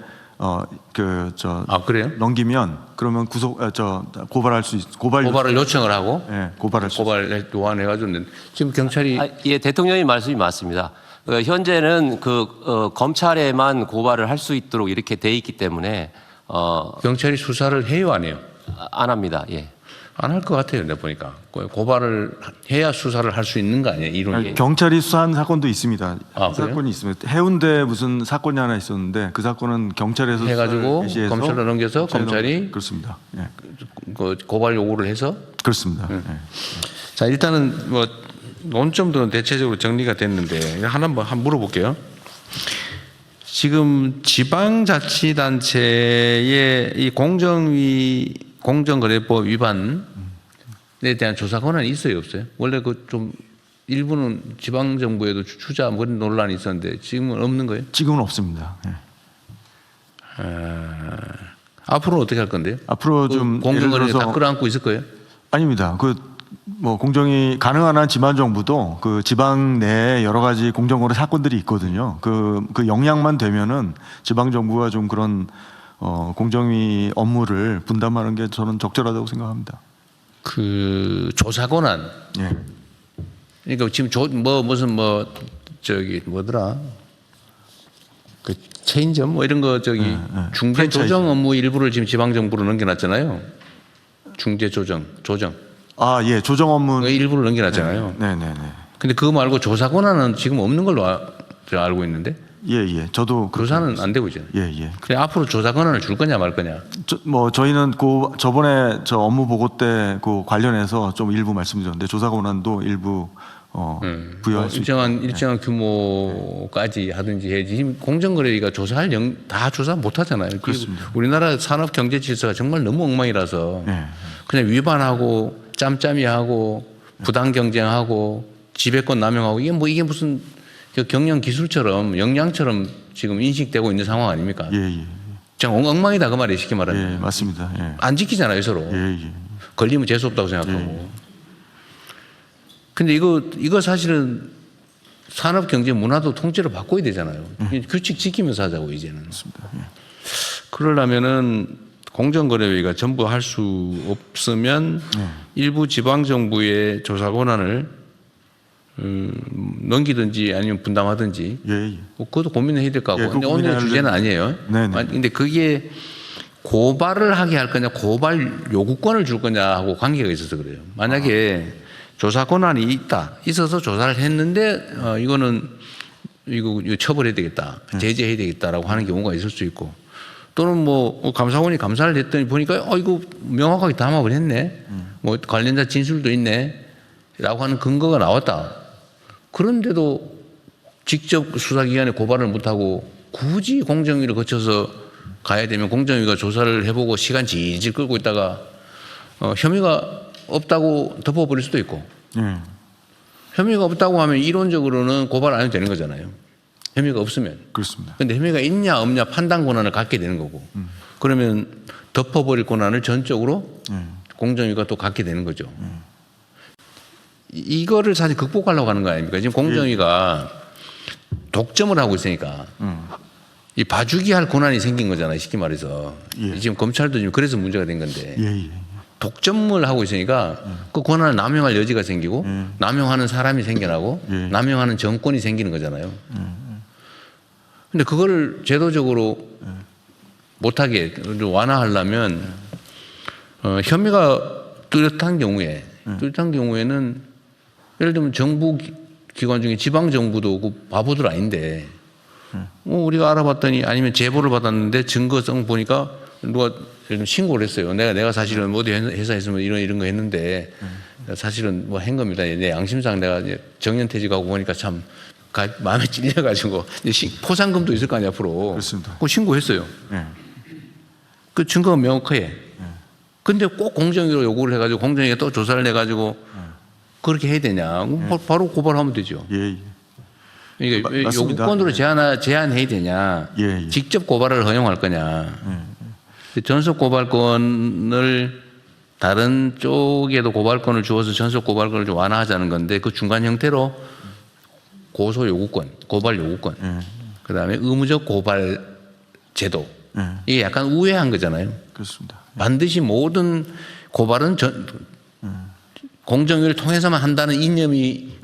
그래요? 넘기면 그러면 고발할 수 고발을 요청을 하고 고발할 수 고발 요한해가지고 지금 경찰이 예, 대통령님 말씀이 맞습니다. 현재는 검찰에만 고발을 할 수 있도록 이렇게 돼 있기 때문에 경찰이 수사를 해요, 안 해요? 안 합니다. 예. 안 할 것 같아요, 내가 보니까. 고발을 해야 수사를 할 수 있는 거 아니에요, 이론이? 경찰이 수사한 사건도 있습니다. 그래요? 사건이 있습니다. 해운대 무슨 사건이 하나 있었는데 그 사건은 경찰에서 해가지고 수사를 검찰로 넘겨서 검찰이 그렇습니다. 예. 고발 요구를 해서 그렇습니다. 예. 자, 일단은 뭐 논점들은 대체적으로 정리가 됐는데 한번 물어볼게요. 지금 지방자치단체의 이 공정거래법 위반에 대한 조사 권한이 있어요, 없어요? 원래 그 좀 일부는 지방정부에도 추자 그런 논란이 있었는데 지금은 없는 거예요? 지금은 없습니다. 예. 앞으로는 어떻게 할 건데요? 앞으로 좀 공정거래 예를 들어서 다 끌어안고 있을 거예요? 아닙니다. 뭐 공정이 가능한 한 지방 정부도 그 지방 내에 여러 가지 공정거래 사건들이 있거든요. 그 역량만 되면은 지방 정부가 좀 그런 공정위 업무를 분담하는 게 저는 적절하다고 생각합니다. 그 조사 권한. 예. 그러니까 지금 뭐더라? 그 체인점 뭐 이런 거 중개 프랜차이즈. 조정 업무 일부를 지금 지방 정부로 넘겨놨잖아요. 중개 조정. 아, 예. 조정 업무 일부를 넘겨놨잖아요. 네네네. 근데 그거 말고 조사 권한은 지금 없는 걸로 제가 알고 있는데 예. 저도 조사는 안 되고 있잖아요. 예. 그래 앞으로 조사 권한을 줄 거냐 말 거냐. 저희는 저번에 저 업무 보고 때 그 관련해서 좀 일부 말씀드렸는데 조사 권한도 일부 부여할 수 일정한 규모까지 하든지 해야지. 지금 공정거래위가 다 조사 못 하잖아요. 그렇습니다. 우리나라 산업 경제 질서가 정말 너무 엉망이라서 네. 그냥 위반하고 짬짬이하고 부당 경쟁하고 지배권 남용하고 이게 무슨 경영 기술처럼 역량처럼 지금 인식되고 있는 상황 아닙니까? 예. 그냥 엉망이다 그 말이에요, 쉽게 말하면. 예, 맞습니다. 예. 안 지키잖아요, 서로. 예. 걸리면 재수 없다고 생각하고. 근데 이거 사실은 산업 경제 문화도 통째로 바꿔야 되잖아요. 규칙 지키면서 하자고 이제는. 맞습니다. 예. 그러려면은 공정거래위가 전부 할 수 없으면 일부 지방 정부의 조사 권한을 넘기든지 아니면 분담하든지. 예. 그것도 고민해야 될 것 같고. 예, 근데 오늘 주제는 아니에요. 네네. 근데 그게 고발을 하게 할 거냐, 고발 요구권을 줄 거냐 하고 관계가 있어서 그래요. 만약에 조사 권한이 있어서 조사를 했는데 이거 처벌해야 되겠다, 제재해야 되겠다라고 하는 경우가 있을 수 있고, 또는 뭐 감사원이 감사를 했더니 보니까 이거 명확하게 담합을 했네, 뭐 관련자 진술도 있네라고 하는 근거가 나왔다. 그런데도 직접 수사기관에 고발을 못하고 굳이 공정위를 거쳐서 가야 되면 공정위가 조사를 해보고 시간 질질 끌고 있다가 혐의가 없다고 덮어버릴 수도 있고, 혐의가 없다고 하면 이론적으로는 고발 안 해도 되는 거잖아요. 혐의가 없으면. 그렇습니다. 그런데 혐의가 있냐 없냐 판단 권한을 갖게 되는 거고, 그러면 덮어버릴 권한을 전적으로 공정위가 또 갖게 되는 거죠. 이거를 사실 극복하려고 하는 거 아닙니까? 지금 공정위가 독점을 하고 있으니까 이 봐주기 할 권한이 생긴 거잖아요, 쉽게 말해서. 지금 검찰도 지금 그래서 문제가 된 건데. 독점을 하고 있으니까 그 권한을 남용할 여지가 생기고 남용하는 사람이 생겨나고 남용하는 정권이 생기는 거잖아요. 근데 그거를 제도적으로 못하게 완화하려면 혐의가 뚜렷한 경우에는 예를 들면 정부 기관 중에 지방 정부도 그 바보들 아닌데 우리가 알아봤더니 아니면 제보를 받았는데 증거성 보니까 누가 신고를 했어요. 내가 사실은 어디 회사에서 이런 거 했는데 사실은 뭐 한 겁니다. 내 양심상 내가 정년퇴직하고 보니까 참 마음에 찔려가지고 포상금도 있을 거 아니야 앞으로. 그렇습니다. 그거 신고했어요. 그 증거가 명확해. 근데 꼭 공정위로 요구를 해가지고 공정위가 또 조사를 해가지고 그렇게 해야 되냐? 바로 고발하면 되죠. 예, 예. 이게 맞습니다. 요구권으로 제한해야 되냐? 예, 예. 직접 고발을 허용할 거냐? 전속 고발권을 다른 쪽에도 고발권을 주어서 전속 고발권을 좀 완화하자는 건데 그 중간 형태로 고소 요구권, 고발 요구권, 그다음에 의무적 고발 제도 이게 약간 우회한 거잖아요. 그렇습니다. 반드시 모든 고발은 공정위를 통해서만 한다는 이념이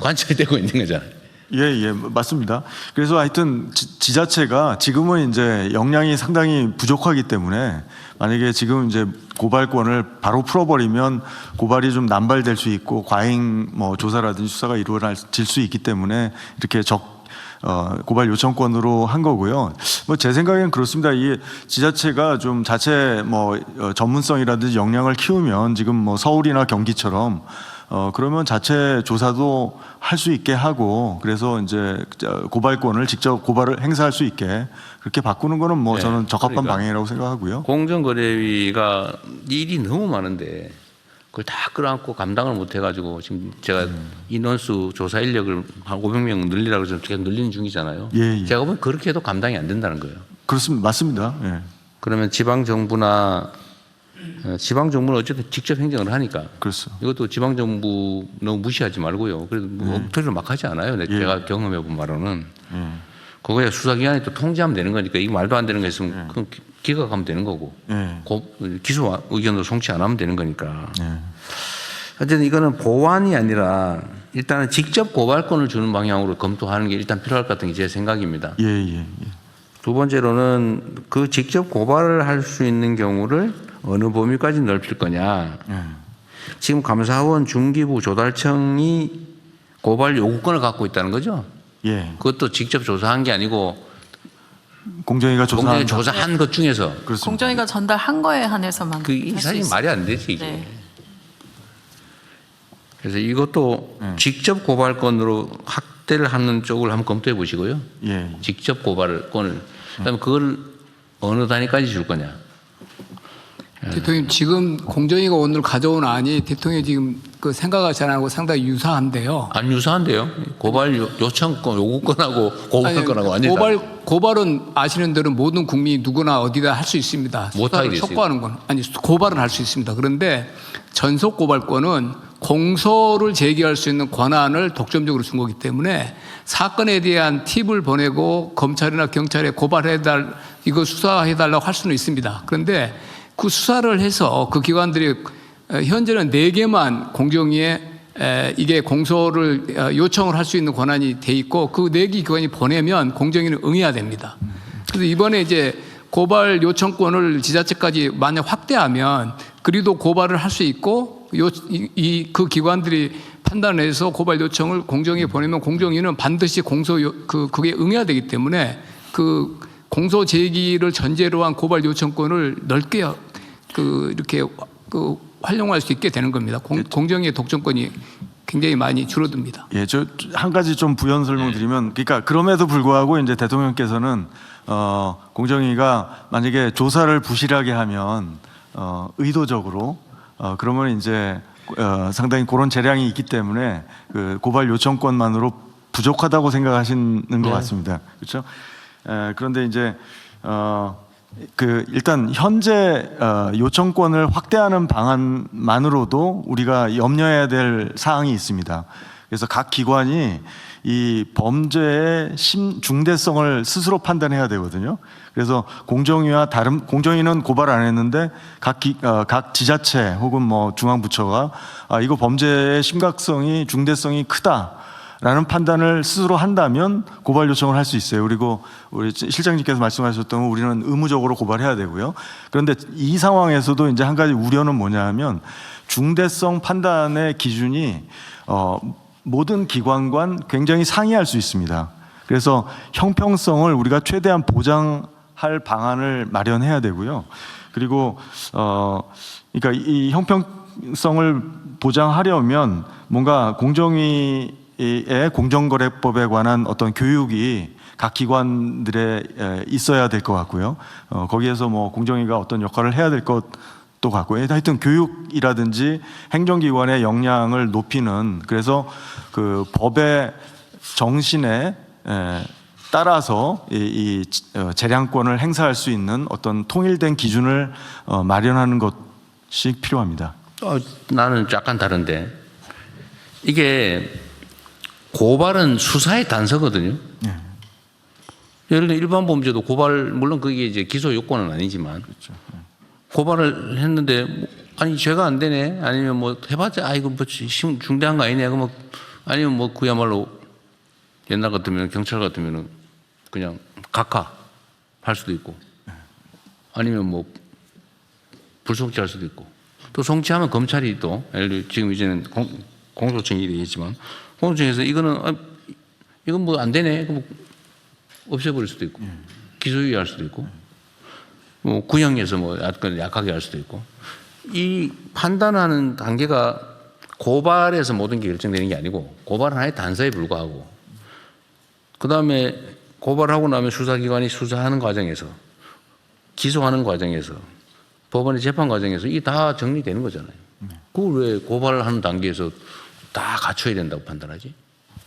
관철되고 있는 거잖아요. 예, 예, 맞습니다. 그래서 하여튼 지자체가 지금은 이제 역량이 상당히 부족하기 때문에 만약에 지금 이제 고발권을 바로 풀어버리면 고발이 좀 남발될 수 있고 과잉 뭐 조사라든지 수사가 이루어질 수 있기 때문에 이렇게 고발 요청권으로 한 거고요. 뭐 제 생각엔 그렇습니다. 이 지자체가 좀 자체 뭐 전문성이라든지 역량을 키우면 지금 뭐 서울이나 경기처럼 그러면 자체 조사도 할 수 있게 하고 그래서 이제 고발권을 직접 고발을 행사할 수 있게 그렇게 바꾸는 거는 뭐 네, 저는 적합한 그러니까 방향이라고 생각하고요. 공정거래위가 일이 너무 많은데 그걸 다 끌어안고 감당을 못 해가지고 지금 제가 인원수 조사 인력을 한 500명 늘리라고 해서 계속 늘리는 중이잖아요. 예, 예. 제가 보면 그렇게 해도 감당이 안 된다는 거예요. 그렇습니다. 맞습니다. 예. 그러면 지방정부는 어쨌든 직접 행정을 하니까 그렇죠. 이것도 지방정부 너무 무시하지 말고요. 그래도 뭐 엉터리로 막 하지 않아요. 제가 경험해본 바로는. 그거야 수사기관이 또 통제하면 되는 거니까 이 말도 안 되는 거 있으면 그건 기각하면 되는 거고 기소 의견도 송치 안 하면 되는 거니까. 어쨌든 이거는 보완이 아니라 일단은 직접 고발권을 주는 방향으로 검토하는 게 일단 필요할 것 같은 게 제 생각입니다. 예, 예, 예. 두 번째로는 그 직접 고발을 할 수 있는 경우를 어느 범위까지 넓힐 거냐. 지금 감사원 중기부 조달청이 고발 요구권을 갖고 있다는 거죠. 예. 그것도 직접 조사한 게 아니고 공정위가 공정위 조사한 것 중에서. 그렇습니다. 공정위가 전달한 거에 한해서만 이 할수 사실 있어요. 말이 안 되지 이게. 네. 그래서 이것도 직접 고발권으로 확대를 하는 쪽을 한번 검토해 보시고요. 예. 직접 고발권을. 그다음에 그걸 어느 단위까지 줄 거냐. 대통령 지금 공정위가 오늘 가져온 안이 대통령이 지금 그 생각하지 않고 상당히 유사한데요. 안 유사한데요. 고발 요청권, 요구권하고 고발권하고 완전히 다르- 고발은 아시는 대로 모든 국민이 누구나 어디다 할 수 있습니다. 못하게 수사를 돼 있어요. 촉구하는 건 아니 고발은 할 수 있습니다. 그런데 전속 고발권은 공소를 제기할 수 있는 권한을 독점적으로 준 거기 때문에 사건에 대한 팁을 보내고 검찰이나 경찰에 고발해달 이거 수사해달라고 할 수는 있습니다. 그런데 그 수사를 해서 그 기관들이 현재는 4개만 공정위에 이게 공소를 요청을 할 수 있는 권한이 돼 있고 그 4개 기관이 보내면 공정위는 응해야 됩니다. 그래서 이번에 이제 고발 요청권을 지자체까지 만약 확대하면 그래도 고발을 할 수 있고 그 기관들이 판단해서 고발 요청을 공정위에 보내면 공정위는 반드시 그게 응해야 되기 때문에 그 공소 제기를 전제로 한 고발 요청권을 넓게 이렇게 활용할 수 있게 되는 겁니다. 공정위의 독점권이 굉장히 많이 줄어듭니다. 예, 저 한 가지 좀 부연 설명드리면, 그러니까 그럼에도 불구하고 이제 대통령께서는 공정위가 만약에 조사를 부실하게 하면 의도적으로 그러면 이제 상당히 그런 재량이 있기 때문에 그 고발 요청권만으로 부족하다고 생각하시는 것 같습니다. 그렇죠? 그런데 이제 일단 현재 요청권을 확대하는 방안만으로도 우리가 염려해야 될 사항이 있습니다. 그래서 각 기관이 이 범죄의 중대성을 스스로 판단해야 되거든요. 그래서 공정위는 고발 안 했는데 각 지자체 혹은 뭐 중앙부처가 이거 범죄의 심각성이 중대성이 크다라는 판단을 스스로 한다면 고발 요청을 할 수 있어요. 그리고 우리 실장님께서 말씀하셨던 우리는 의무적으로 고발해야 되고요. 그런데 이 상황에서도 이제 한 가지 우려는 뭐냐 하면 중대성 판단의 기준이 모든 기관과 굉장히 상이할 수 있습니다. 그래서 형평성을 우리가 최대한 보장할 방안을 마련해야 되고요. 그리고 그러니까 이 형평성을 보장하려면 뭔가 공정위의 공정거래법에 관한 어떤 교육이 각 기관들에 있어야 될 것 같고요. 거기에서 뭐 공정위가 어떤 역할을 해야 될 것 또 같고, 하여튼 교육이라든지 행정기관의 역량을 높이는, 그래서 그 법의 정신에 따라서 이 재량권을 행사할 수 있는 어떤 통일된 기준을 마련하는 것이 필요합니다. 나는 약간 다른데, 이게 고발은 수사의 단서거든요. 네. 예를 들어 일반 범죄도 고발, 물론 그게 이제 기소 요건은 아니지만, 그렇죠. 고발을 했는데 아니 죄가 안 되네, 아니면 뭐 해봤자 아이고 뭐 중대한 거 아니네, 뭐 아니면 뭐 그야말로 옛날 같으면 경찰 같으면은 그냥 각하 할 수도 있고, 아니면 뭐 불송치할 수도 있고, 또 송치하면 검찰이 또 예를 들어 지금 이제는 공소청이 되겠지만 공소청에서 이거는 이건 뭐 안 되네, 그럼 없애버릴 수도 있고, 기소유예할 수도 있고, 뭐 구형해서 뭐 약하게 할 수도 있고. 이 판단하는 단계가 고발에서 모든 게 결정되는 게 아니고, 고발은 하나의 단서에 불과하고, 그 다음에 고발하고 나면 수사기관이 수사하는 과정에서, 기소하는 과정에서, 법원의 재판 과정에서 이게 다 정리되는 거잖아요. 그걸 왜 고발을 하는 단계에서 다 갖춰야 된다고 판단하지?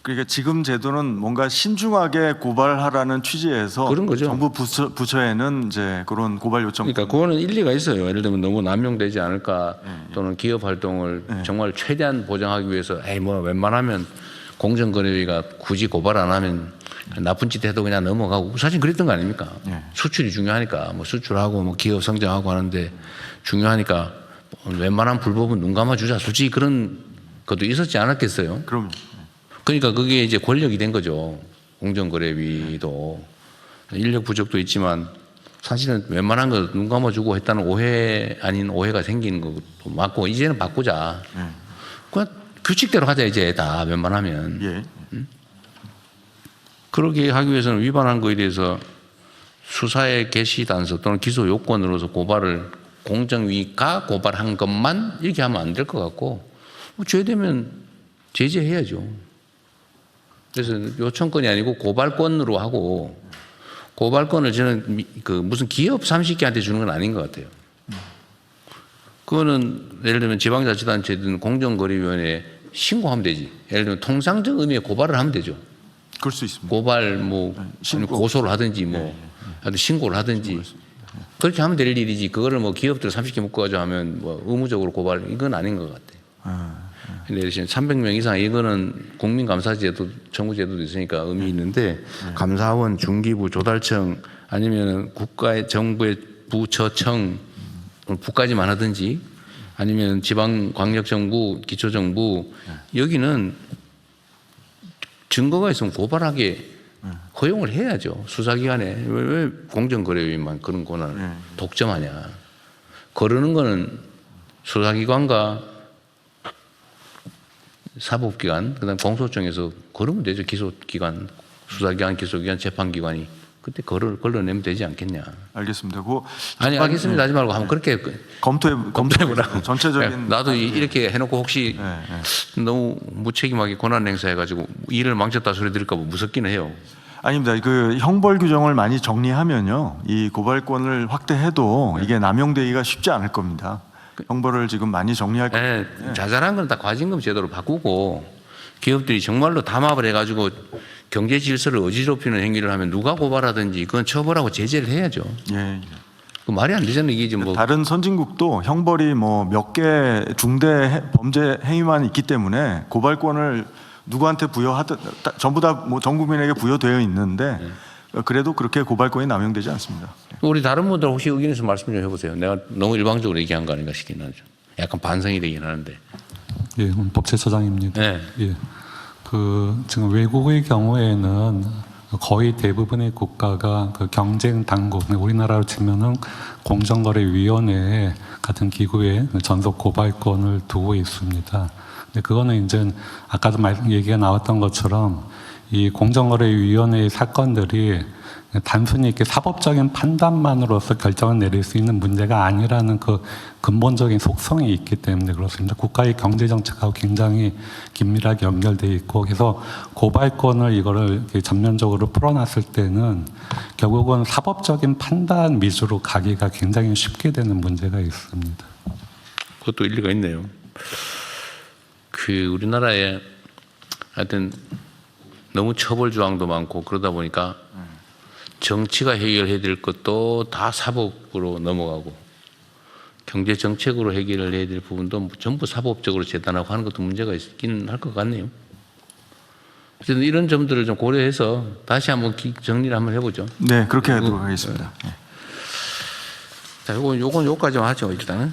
그러니까 지금 제도는 뭔가 신중하게 고발하라는 취지에서 그런 거죠. 정부 부처에는 이제 그런 고발 요청. 그러니까 그거는 일리가 있어요. 예를 들면 너무 남용되지 않을까, 또는 기업 활동을 정말 최대한 보장하기 위해서 뭐 웬만하면 공정거래위가 굳이 고발 안 하면 나쁜 짓 해도 그냥 넘어가고, 사실 그랬던 거 아닙니까? 수출이 중요하니까 뭐 수출하고 뭐 기업 성장하고 하는데 중요하니까 웬만한 불법은 눈 감아주자, 솔직히 그런 것도 있었지 않았겠어요? 그럼. 그러니까 그게 이제 권력이 된 거죠. 공정거래위도 인력 부족도 있지만 사실은 웬만한 거 눈 감아주고 했다는 오해 아닌 오해가 생기는 것도 맞고, 이제는 바꾸자. 그냥 규칙대로 하자 이제 다 웬만하면. 예. 그렇게 하기 위해서는 위반한 거에 대해서 수사의 개시 단서 또는 기소 요건으로서 고발을 공정위가 고발한 것만 이렇게 하면 안 될 것 같고, 뭐 죄되면 제재해야죠. 그래서 요청권이 아니고 고발권으로 하고, 고발권을 저는 그 무슨 기업 30개한테 주는 건 아닌 것 같아요. 그거는 예를 들면 지방자치단체든 공정거래위원회에 신고하면 되지. 예를 들면 통상적 의미의 고발을 하면 되죠. 그럴 수 있습니다. 고발 뭐 신고. 고소를 하든지 뭐 하여튼 신고를 하든지 그렇게 하면 될 일이지, 그거를 뭐 기업들 30개 묶어가지고 하면 뭐 의무적으로 고발, 이건 아닌 것 같아요. 근데 300명 이상 이거는 국민감사제도, 청구제도도 있으니까 의미 있는데, 감사원, 중기부, 조달청 아니면 국가의 정부의 부처청, 부까지만 하든지 아니면 지방광역정부, 기초정부, 여기는 증거가 있으면 고발하게 허용을 해야죠. 수사기관에. 왜 공정거래위만 그런 권한을 독점하냐. 거르는 거는 수사기관과 사법기관, 그다음 공소청에서 거르면 되죠. 기소기관, 수사기관, 기소기관, 재판기관이 그때 걸러내면 되지 않겠냐. 알겠습니다. 아니 알겠습니다 하지 말고 한번 그렇게 검토해보라고. 전체적인. 나도 이렇게 해놓고 혹시 너무 무책임하게 권한 행사해가지고 일을 망쳤다 소리 들을까 봐 무섭기는 해요. 아닙니다. 그 형벌 규정을 많이 정리하면요, 이 고발권을 확대해도 이게 남용되기가 쉽지 않을 겁니다. 형벌을 지금 많이 정리할 겁니다. 자잘한 건 다 과징금 제도로 바꾸고, 기업들이 정말로 담합을 해가지고 경제 질서를 어지럽히는 행위를 하면 누가 고발하든지 그건 처벌하고 제재를 해야죠. 예. 그 말이 안 되잖아요. 이게 뭐 다른 선진국도 형벌이 뭐 몇 개 중대 범죄 행위만 있기 때문에 고발권을 누구한테 부여하든 전부 다 뭐 전 국민에게 부여되어 있는데, 그래도 그렇게 고발권이 남용되지 않습니다. 우리 다른 분들 혹시 의견 있으면 말씀 좀 해보세요. 내가 너무 일방적으로 얘기한 거 아닌가 싶긴 하죠. 약간 반성이 되긴 하는데. 예, 법제처장입니다. 네. 예, 그 지금 외국의 경우에는 거의 대부분의 국가가 그 경쟁 당국, 우리나라로 치면은 공정거래위원회 같은 기구에 전속 고발권을 두고 있습니다. 근데 그거는 이제 아까도 얘기가 나왔던 것처럼 이 공정거래위원회의 사건들이 단순히 이렇게 사법적인 판단만으로서 결정을 내릴 수 있는 문제가 아니라는 그 근본적인 속성이 있기 때문에 그렇습니다. 국가의 경제 정책하고 굉장히 긴밀하게 연결되어 있고, 그래서 고발권을 이거를 이렇게 전면적으로 풀어놨을 때는 결국은 사법적인 판단 위주로 가기가 굉장히 쉽게 되는 문제가 있습니다. 그것도 일리가 있네요. 그 우리나라에 하여튼 너무 처벌 조항도 많고 그러다 보니까 정치가 해결해야 될 것도 다 사법으로 넘어가고 경제 정책으로 해결을 해야 될 부분도 전부 사법적으로 재단하고 하는 것도 문제가 있긴 할 것 같네요. 어쨌든 이런 점들을 좀 고려해서 다시 한번 정리를 한번 해보죠. 네, 그렇게 하도록 하겠습니다. 자, 요건 요까지만 하죠, 일단은.